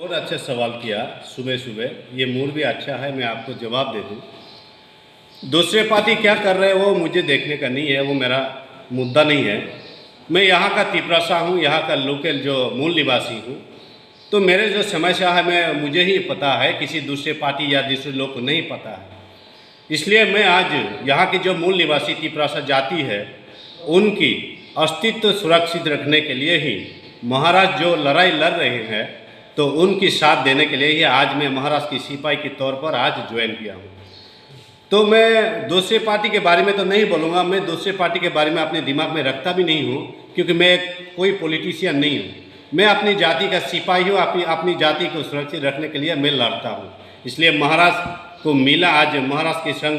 बहुत अच्छा सवाल किया सुबह सुबह। ये मूड भी अच्छा है, मैं आपको जवाब दे दूँ। दूसरे पार्टी क्या कर रहे हैं वो मुझे देखने का नहीं है, वो मेरा मुद्दा नहीं है। मैं यहाँ का तिपरासा हूँ, यहाँ का लोकल जो मूल निवासी हूँ। तो मेरे जो समस्या है मैं मुझे ही पता है, किसी दूसरे पार्टी या दूसरे लोग को नहीं पता है। इसलिए मैं आज यहाँ की जो मूल निवासी तिपरासा जाति है उनकी अस्तित्व सुरक्षित रखने के लिए ही महाराज जो लड़ाई लड़ रहे हैं तो उनकी साथ देने के लिए ही आज मैं महाराज की सिपाही के तौर पर आज ज्वाइन किया हूँ। तो मैं दूसरे पार्टी के बारे में तो नहीं बोलूँगा, मैं दूसरे पार्टी के बारे में अपने दिमाग में रखता भी नहीं हूँ, क्योंकि मैं कोई पॉलिटिशियन नहीं हूँ। मैं अपनी जाति का सिपाही हूँ, अपनी जाति को सुरक्षित रखने के लिए मैं लड़ता हूँ। इसलिए महाराज को मिला, आज महाराज के संग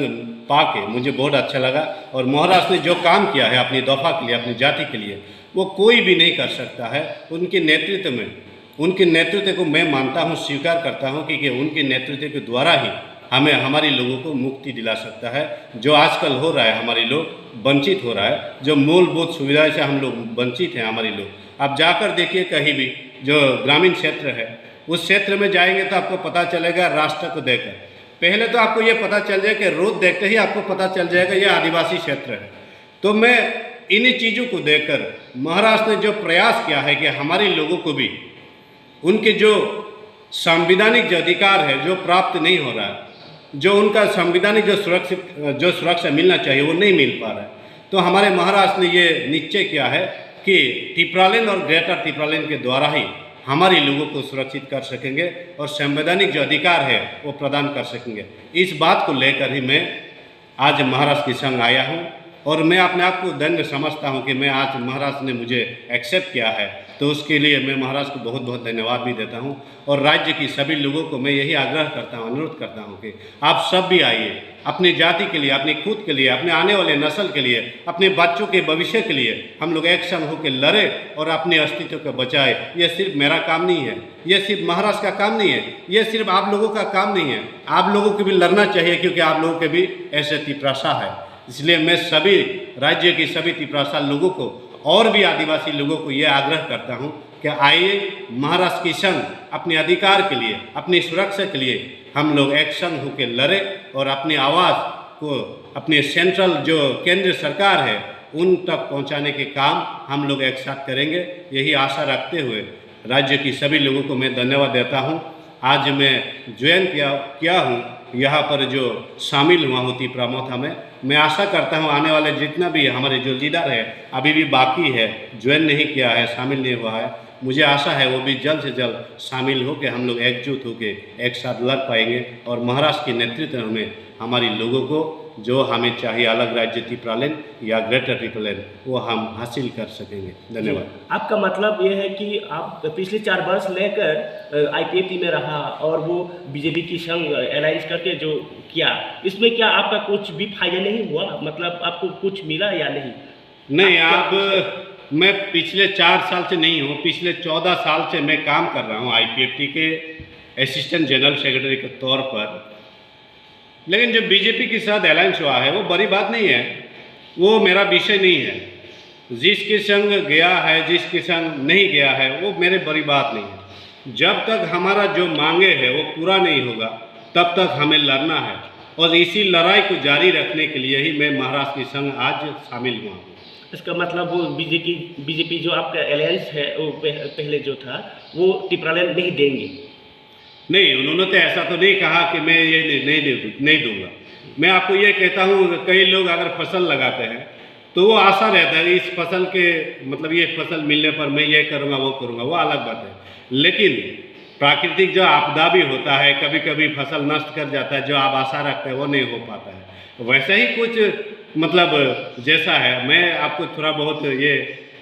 पाके मुझे बहुत अच्छा लगा। और महाराज ने जो काम किया है अपनी दफा के लिए, अपनी जाति के लिए, वो कोई भी नहीं कर सकता है। उनके नेतृत्व में, उनके नेतृत्व को मैं मानता हूँ, स्वीकार करता हूँ कि उनके नेतृत्व के द्वारा ही हमें हमारे लोगों को मुक्ति दिला सकता है। जो आजकल हो रहा है, हमारे लोग वंचित हो रहा है, जो मूलभूत सुविधाएं से हम लोग वंचित हैं हमारे लोग। आप जाकर देखिए कहीं भी जो ग्रामीण क्षेत्र है, उस क्षेत्र में जाएंगे तो आपको पता चलेगा रास्ते को देखकर। पहले तो आपको ये पता चल जाए कि रोड देखते ही आपको पता चल जाएगा ये आदिवासी क्षेत्र है। तो मैं इन्हीं चीज़ों को देखकर महाराज ने जो प्रयास किया है कि हमारे लोगों को भी उनके जो संवैधानिक जो अधिकार है जो प्राप्त नहीं हो रहा है, जो उनका संवैधानिक जो सुरक्षा मिलना चाहिए वो नहीं मिल पा रहा है। तो हमारे महाराज ने ये निश्चय किया है कि टिपरालैंड और ग्रेटर टिपरालैंड के द्वारा ही हमारे लोगों को सुरक्षित कर सकेंगे और संवैधानिक जो अधिकार है वो प्रदान कर सकेंगे। इस बात को लेकर ही मैं आज महाराज के संग आया हूँ और मैं अपने आप को धन्य समझता हूँ कि मैं आज महाराज ने मुझे एक्सेप्ट किया है। तो उसके लिए मैं महाराज को बहुत बहुत धन्यवाद भी देता हूँ। और राज्य की सभी लोगों को मैं यही आग्रह करता हूँ, अनुरोध करता हूँ कि आप सब भी आइए, अपनी जाति के लिए, अपनी खुद के लिए, अपने आने वाले नस्ल के लिए, अपने बच्चों के भविष्य के लिए हम लोग एक संग होकर लड़े और अपने अस्तित्व को बचाए। ये सिर्फ मेरा काम नहीं है, ये सिर्फ महाराज का काम नहीं है, ये सिर्फ आप लोगों का काम नहीं है। आप लोगों को भी लड़ना चाहिए, क्योंकि आप लोगों के भी ऐसे तिपरासा है। इसलिए मैं सभी राज्य की सभी तिपरासा लोगों को और भी आदिवासी लोगों को ये आग्रह करता हूँ कि आइए महाराज के संग अपने अधिकार के लिए, अपनी सुरक्षा के लिए हम लोग एक संग होकर लड़े और अपनी आवाज़ को अपने सेंट्रल जो केंद्र सरकार है उन तक पहुंचाने के काम हम लोग एक साथ करेंगे। यही आशा रखते हुए राज्य की सभी लोगों को मैं धन्यवाद देता हूं। आज मैं ज्वाइन किया हूं, यहाँ पर जो शामिल हुआ हूँ तिपरामोथा में। मैं आशा करता हूँ आने वाले जितना भी हमारे जो लीडर है अभी भी बाकी है, ज्वाइन नहीं किया है, शामिल नहीं हुआ है, मुझे आशा है वो भी जल्द से जल्द शामिल हो के हम लोग एकजुट होकर एक साथ लड़ पाएंगे और महाराष्ट्र के नेतृत्व में हमारे लोगों को जो हमें चाहिए अलग राज्य तिपरालैंड या ग्रेटर टिपरालैंड वो हम हासिल कर सकेंगे। धन्यवाद। आपका मतलब ये है कि आप पिछले 4 वर्ष लेकर आईपीएफटी में रहा और वो बीजेपी की संग अलायंस करके जो किया, इसमें क्या आपका कुछ भी फायदा नहीं हुआ? मतलब आपको कुछ मिला या नहीं? नहीं, आप मैं पिछले 4 साल से नहीं हूँ, पिछले 14 साल से मैं काम कर रहा हूँ आईपीएफटी के असिस्टेंट जनरल सेक्रेटरी के तौर पर। लेकिन जो बीजेपी के साथ अलायंस हुआ है वो बड़ी बात नहीं है, वो मेरा विषय नहीं है। जिसके संग गया है, जिसके संग नहीं गया है, वो मेरे बड़ी बात नहीं है। जब तक हमारा जो मांगे है वो पूरा नहीं होगा तब तक हमें लड़ना है और इसी लड़ाई को जारी रखने के लिए ही मैं महाराष्ट्र के संग आज शामिल हुआ हूँ। इसका मतलब वो बीजेपी जो आपका अलायंस है वो पहले जो था वो टिपरालैंड नहीं देंगे? नहीं, उन्होंने तो ऐसा तो नहीं कहा कि मैं ये नहीं दूंगा। मैं आपको ये कहता हूँ, कई लोग अगर फसल लगाते हैं तो वो आशा रहता है इस फसल के मतलब ये फसल मिलने पर मैं ये करूँगा वो करूँगा, वो अलग बात है। लेकिन प्राकृतिक जो आपदा भी होता है, कभी कभी फसल नष्ट कर जाता है, जो आप आशा रखते हैं वो नहीं हो पाता है। वैसे ही कुछ मतलब जैसा है, मैं आपको थोड़ा बहुत ये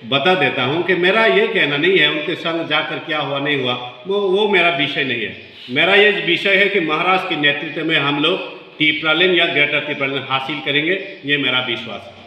बता देता हूँ कि मेरा ये कहना नहीं है उनके संग जाकर क्या हुआ नहीं हुआ, वो मेरा विषय नहीं है। मेरा ये विषय है कि महाराष्ट्र के नेतृत्व में हम लोग तिपरालैंड या ग्रेटर तिपरालैंड हासिल करेंगे, ये मेरा विश्वास है।